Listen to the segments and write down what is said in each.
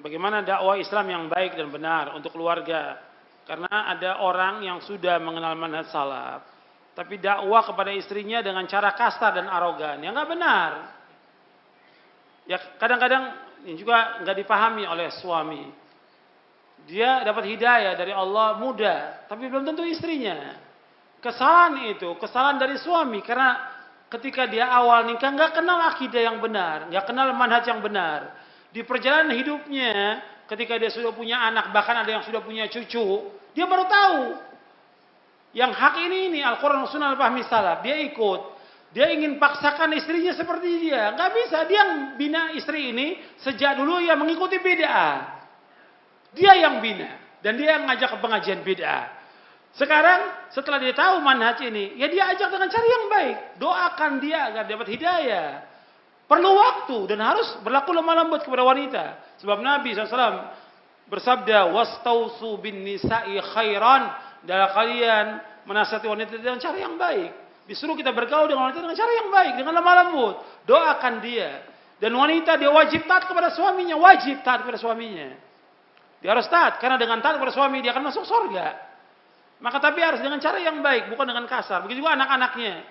bagaimana dakwah Islam yang baik dan benar untuk keluarga. Karena ada orang yang sudah mengenal manhaj salaf, tapi dakwah kepada istrinya dengan cara kasar dan arogan, yang nggak benar. Ya kadang-kadang ini juga nggak dipahami oleh suami. Dia dapat hidayah dari Allah muda, tapi belum tentu istrinya. Kesalahan itu, kesalahan dari suami, karena ketika dia awal nikah nggak kenal akidah yang benar, nggak kenal manhaj yang benar. Di perjalanan hidupnya, ketika dia sudah punya anak, bahkan ada yang sudah punya cucu, dia baru tahu. Yang hak ini Al-Quran Sunnah Al-Fahmi Salaf, dia ikut. Dia ingin paksakan istrinya seperti dia. Nggak bisa, dia yang bina istri ini sejak dulu ya mengikuti bid'ah. Dia yang bina, dan dia yang ngajak ke pengajian bid'ah. Sekarang setelah dia tahu manhaj ini, ya dia ajak dengan cara yang baik. Doakan dia agar dapat hidayah. Perlu waktu dan harus berlaku lemah lembut kepada wanita. Sebab Nabi SAW bersabda, "Wastausu bin nisa'i khairan." Dalam kalian menasihati wanita dengan cara yang baik. Disuruh kita bergaul dengan wanita dengan cara yang baik, dengan lemah lembut. Doakan dia. Dan wanita dia wajib taat kepada suaminya, wajib taat kepada suaminya. Dia harus taat, karena dengan taat kepada suami dia akan masuk surga. Maka tapi harus dengan cara yang baik, bukan dengan kasar. Begitu juga anak-anaknya.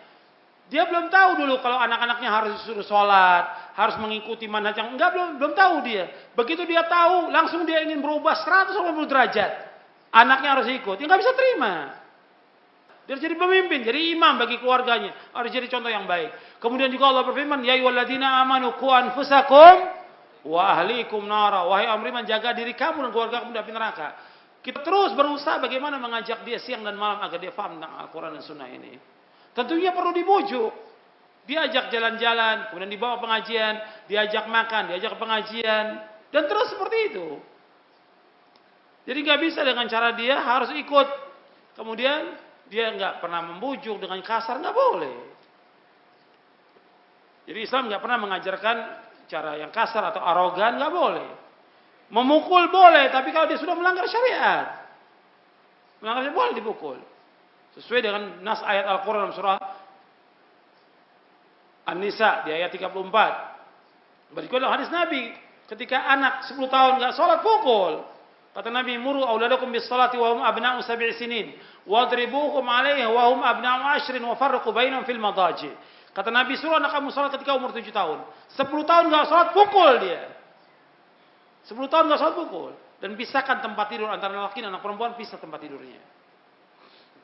Dia belum tahu dulu kalau anak-anaknya harus disuruh sholat, harus mengikuti manhaj yang enggak, belum tahu dia. Begitu dia tahu, langsung dia ingin berubah 180 derajat. Anaknya harus ikut, dia nggak bisa terima. Dia harus jadi pemimpin, jadi imam bagi keluarganya, harus jadi contoh yang baik. Kemudian juga Allah berfirman, ya ayyuhalladzina amanu qu anfusakum wa ahlikum nara. Wahai orang beriman, jaga diri kamu dan keluarga kamu dari api neraka. Kita terus berusaha bagaimana mengajak dia siang dan malam agar dia paham tentang Al-Quran dan Sunnah ini. Tentunya perlu dibujuk. Diajak jalan-jalan, kemudian dibawa pengajian, diajak makan, diajak pengajian, dan terus seperti itu. Jadi nggak bisa dengan cara dia harus ikut. Kemudian dia nggak pernah membujuk dengan kasar, nggak boleh. Jadi Islam nggak pernah mengajarkan cara yang kasar atau arogan, nggak boleh. Memukul boleh, tapi kalau dia sudah melanggar syariat, melanggar syariat boleh dipukul. Sesuai dengan nas ayat Al-Quran dalam surah An-Nisa di ayat 34. Berikut adalah hadis Nabi, ketika anak 10 tahun nggak sholat, pukul. Kata Nabi, muru auladakum bis salati wa hum abna'u 7 sinin, wadribuhum 'alaiha wa hum abna'u 10 wa farriqu bainahum fil madaji. Kata Nabi, suruh anak kamu sholat ketika umur 7 tahun. 10 tahun nggak sholat, pukul dia. 10 tahun nggak sholat, pukul. Dan pisahkan tempat tidur antara laki dan anak perempuan, pisah tempat tidurnya.